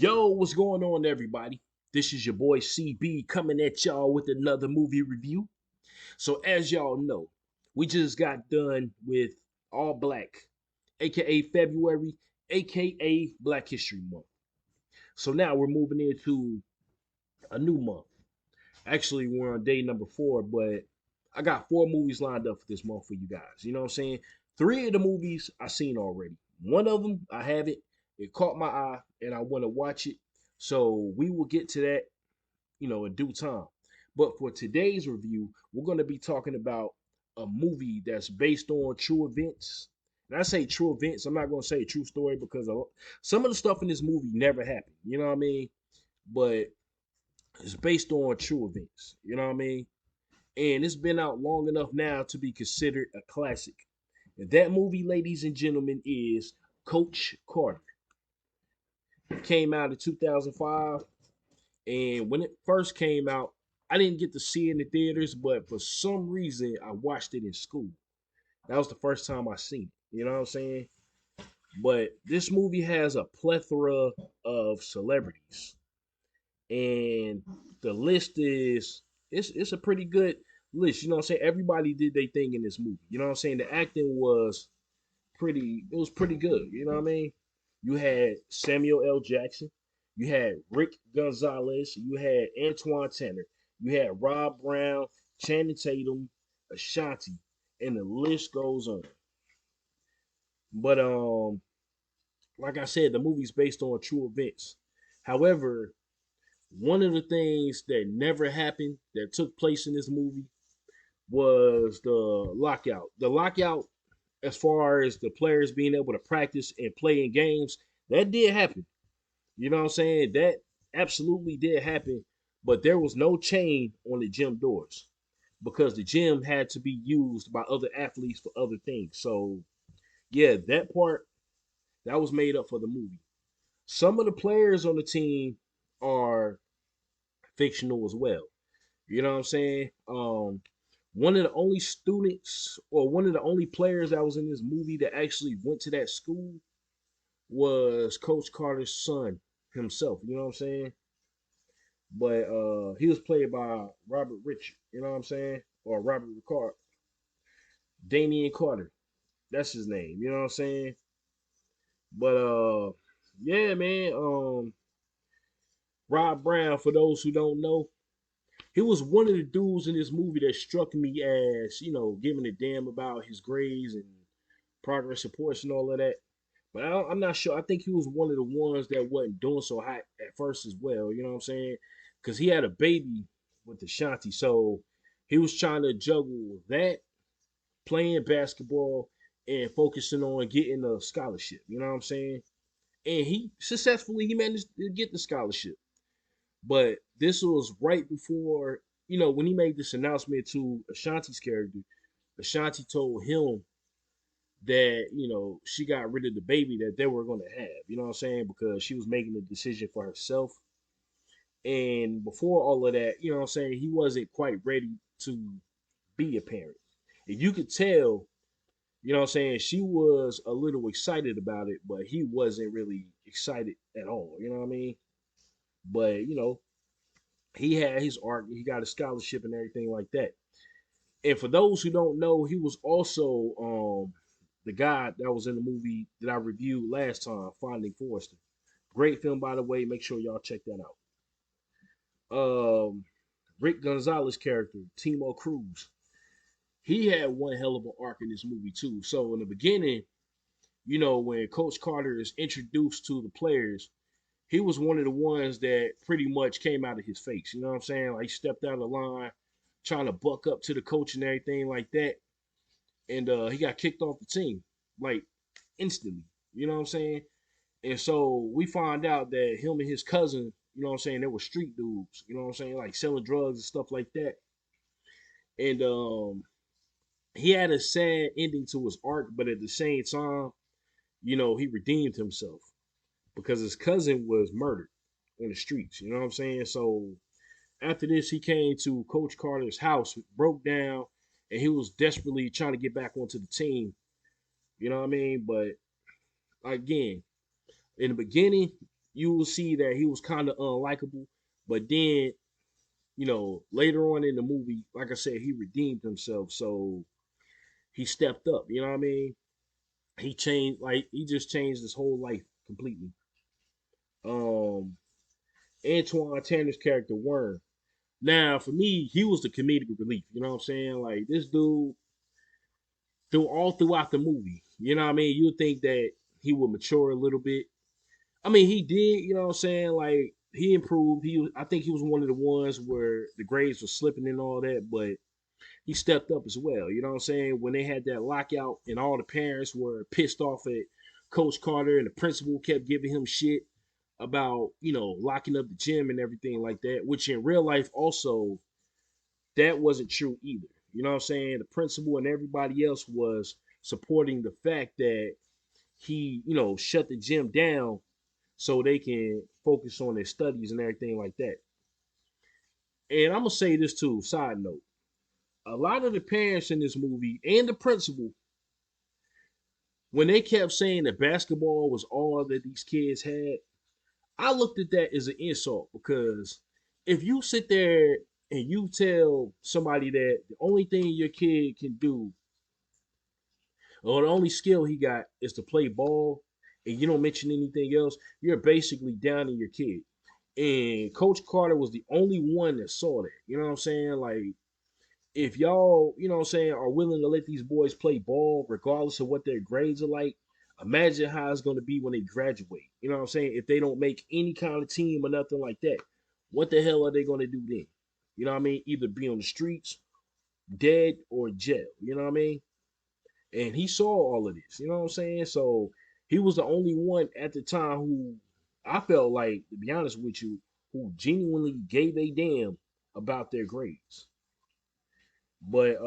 Yo, what's going on, everybody? This is your boy CB coming at y'all with another movie review. So, as y'all know, we just got done with All Black, aka February, aka Black History Month. So, now we're moving into a new month. Actually, we're on day number 4, but I got 4 movies lined up for this month for you guys. You know what I'm saying? 3 of the movies I seen already. One of them I haven't. It caught my eye and I want to watch it. So we will get to that, in due time. But for today's review, we're going to be talking about a movie that's based on true events. And I say true events, I'm not going to say a true story because some of the stuff in this movie never happened. You know what I mean? But it's based on true events. You know what I mean? And it's been out long enough now to be considered a classic. And that movie, ladies and gentlemen, is Coach Carter. It came out in 2005. And when it first came out, I didn't get to see it in the theaters, but for some reason, I watched it in school. That was the first time I seen it. You know what I'm saying? But this movie has a plethora of celebrities, and the list is it's a pretty good list. You know what I'm saying? Everybody did their thing in this movie. You know what I'm saying? The acting was it was pretty good. You know what I mean? You had Samuel L. Jackson, you had Rick Gonzalez, you had Antoine Tanner, you had Rob Brown, Channing Tatum, Ashanti, and the list goes on. But like I said, the movie's based on true events. However, one of the things that never happened that took place in this movie was the lockout. The lockout, as far as the players being able to practice and play in games, that did happen. You know what I'm saying? That absolutely did happen, but there was no chain on the gym doors because the gym had to be used by other athletes for other things. So, yeah, that part that was made up for the movie. Some of the players on the team are fictional as well. You know what I'm saying? One of the only students or one of the only players that was in this movie that actually went to that school was Coach Carter's son himself. You know what I'm saying? But he was played by Robert Rich. You know what I'm saying? Or Robert Ricard. Damian Carter. That's his name. You know what I'm saying? But yeah, man. Rob Brown. For those who don't know, he was one of the dudes in this movie that struck me as giving a damn about his grades and progress reports and all of that. But I'm not sure. I think he was one of the ones that wasn't doing so hot at first as well. You know what I'm saying? Because he had a baby with Ashanti, so he was trying to juggle that, playing basketball, and focusing on getting a scholarship. You know what I'm saying? And he managed to get the scholarship. But this was right before when he made this announcement to Ashanti's character. Ashanti told him that she got rid of the baby that they were going to have. You know what I'm saying? Because she was making the decision for herself. And before all of that, you know what I'm saying, he wasn't quite ready to be a parent. And you could tell, you know what I'm saying, she was a little excited about it, but he wasn't really excited at all. You know what I mean? But he had his art, he got a scholarship and everything like that. And for those who don't know, he was also the guy that was in the movie that I reviewed last time, Finding Forrester. Great film, by the way. Make sure y'all check that out. Rick Gonzalez character, Timo Cruz, he had one hell of an arc in this movie too. So in the beginning, when Coach Carter is introduced to the players, he was one of the ones that pretty much came out of his face. You know what I'm saying? Like he stepped out of the line, trying to buck up to the coach and everything like that. And he got kicked off the team like instantly. You know what I'm saying? And so we find out that him and his cousin, you know what I'm saying, they were street dudes. You know what I'm saying, like selling drugs and stuff like that. And he had a sad ending to his arc, but at the same time, he redeemed himself because his cousin was murdered on the streets. You know what I'm saying? So after this, he came to Coach Carter's house, broke down, and he was desperately trying to get back onto the team. You know what I mean? But again, in the beginning, you will see that he was kind of unlikable. But then, later on in the movie, like I said, he redeemed himself. So he stepped up. You know what I mean? He changed, like he just changed his whole life completely. Um, Antoine Tanner's character Worm. Now, for me, he was the comedic relief. You know what I'm saying? Like this dude, throughout the movie. You know what I mean? You'd think that he would mature a little bit. I mean, he did. You know what I'm saying? Like he improved. I think he was one of the ones where the grades were slipping and all that, but he stepped up as well. You know what I'm saying? When they had that lockout and all the parents were pissed off at Coach Carter and the principal kept giving him shit about, locking up the gym and everything like that, which in real life also that wasn't true either. You know what I'm saying? The principal and everybody else was supporting the fact that he, shut the gym down so they can focus on their studies and everything like that. And I'm gonna say this too, side note. A lot of the parents in this movie and the principal, when they kept saying that basketball was all that these kids had, I looked at that as an insult because if you sit there and you tell somebody that the only thing your kid can do or the only skill he got is to play ball and you don't mention anything else, you're basically downing your kid. And Coach Carter was the only one that saw that. You know what I'm saying? Like, if y'all, you know what I'm saying, are willing to let these boys play ball regardless of what their grades are like, imagine how it's going to be when they graduate. You know what I'm saying? If they don't make any kind of team or nothing like that, what the hell are they going to do then? You know what I mean? Either be on the streets, dead, or jail. You know what I mean? And he saw all of this. You know what I'm saying? So he was the only one at the time who I felt like, to be honest with you, who genuinely gave a damn about their grades. But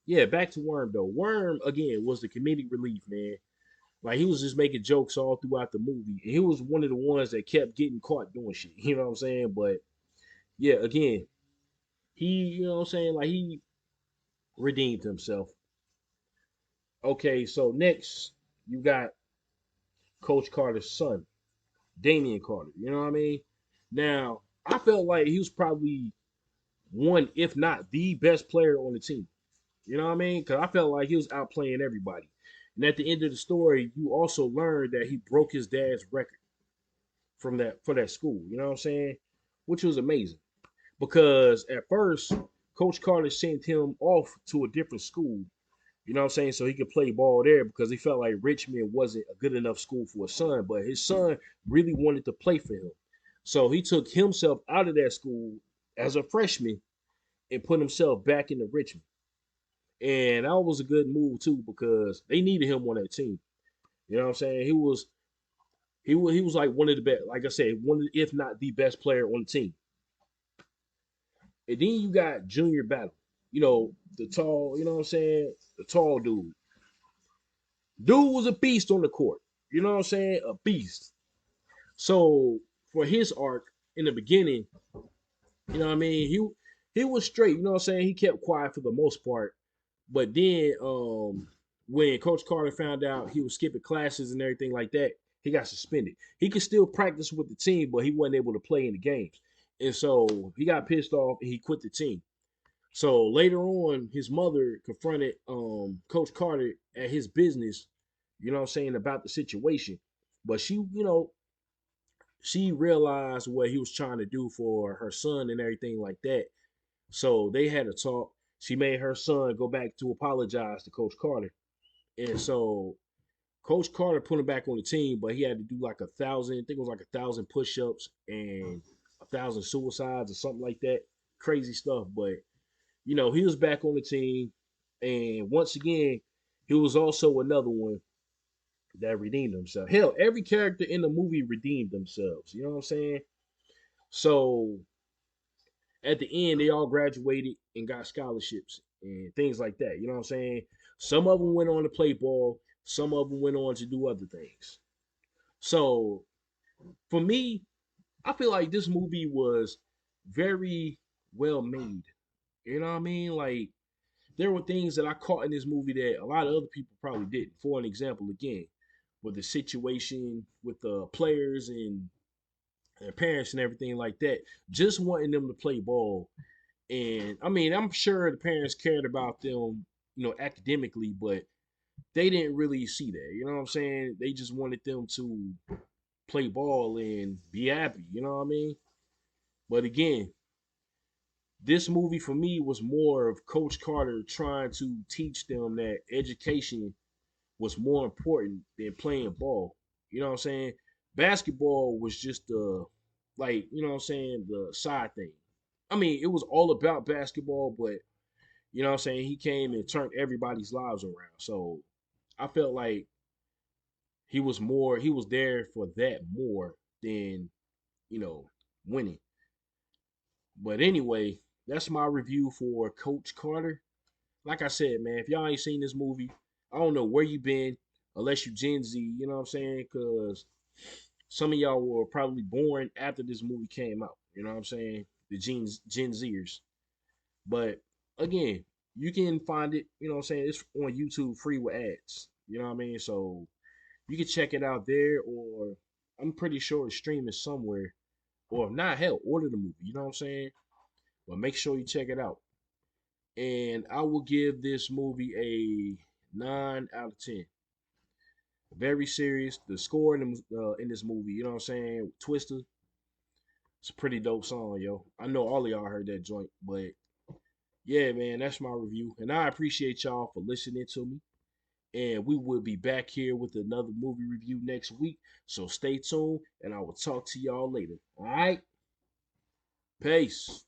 yeah, back to Worm though. Worm again was the comedic relief, man. Like he was just making jokes all throughout the movie, and he was one of the ones that kept getting caught doing shit. You know what I'm saying? But yeah, again, he, you know what I'm saying, like he redeemed himself. Okay, so next you got Coach Carter's son, Damian Carter. You know what I mean? Now I felt like he was probably one, if not the best player on the team. You know what I mean? Because I felt like he was outplaying everybody. And at the end of the story, you also learned that he broke his dad's record from that for that school. You know what I'm saying? Which was amazing. Because at first, Coach Carter sent him off to a different school. You know what I'm saying? So he could play ball there because he felt like Richmond wasn't a good enough school for his son. But his son really wanted to play for him. So he took himself out of that school as a freshman and put himself back into Richmond. And that was a good move too because they needed him on that team. You know what I'm saying? He was like one of the best, like I said, one of the, if not the best player on the team. And then you got Junior Battle. The tall, you know what I'm saying? The tall dude. Dude was a beast on the court. You know what I'm saying? A beast. So for his arc in the beginning, you know what I mean? He was straight, you know what I'm saying? He kept quiet for the most part. But then when Coach Carter found out he was skipping classes and everything like that, he got suspended. He could still practice with the team, but he wasn't able to play in the games. And so he got pissed off and he quit the team. So later on, his mother confronted Coach Carter at his business, you know what I'm saying, about the situation. But she realized what he was trying to do for her son and everything like that. So they had a talk. She made her son go back to apologize to Coach Carter. And so Coach Carter put him back on the team, but he had to do like 1,000, I think it was like 1,000 push-ups and 1,000 suicides or something like that. Crazy stuff. But he was back on the team. And once again, he was also another one that redeemed himself. Hell, every character in the movie redeemed themselves. You know what I'm saying? So at the end, they all graduated and got scholarships and things like that. You know what I'm saying? Some of them went on to play ball. Some of them went on to do other things. So for me, I feel like this movie was very well made. You know what I mean? Like there were things that I caught in this movie that a lot of other people probably didn't. For an example, again, with the situation with the players and their parents and everything like that, just wanting them to play ball. And I mean, I'm sure the parents cared about them, academically, but they didn't really see that. You know what I'm saying? They just wanted them to play ball and be happy. You know what I mean? But again, this movie for me was more of Coach Carter trying to teach them that education was more important than playing ball. You know what I'm saying? Basketball was just you know what I'm saying, the side thing. I mean, it was all about basketball, but you know what I'm saying, he came and turned everybody's lives around. So I felt like he was there for that more than, you know, winning. But anyway, that's my review for Coach Carter. Like I said, man, if y'all ain't seen this movie, I don't know where you been, unless you Gen Z, you know what I'm saying? Because some of y'all were probably born after this movie came out. You know what I'm saying? The Gen Zers. But again, you can find it, you know what I'm saying? It's on YouTube free with ads. You know what I mean? So you can check it out there, or I'm pretty sure it's streaming somewhere. Or if not, hell, order the movie. You know what I'm saying? But make sure you check it out. And I will give this movie a 9 out of 10. Very serious. The score in this movie, you know what I'm saying? Twister, it's a pretty dope song, yo. I know all of y'all heard that joint, but yeah, man, that's my review. And I appreciate y'all for listening to me. And we will be back here with another movie review next week. So stay tuned, and I will talk to y'all later. All right? Peace.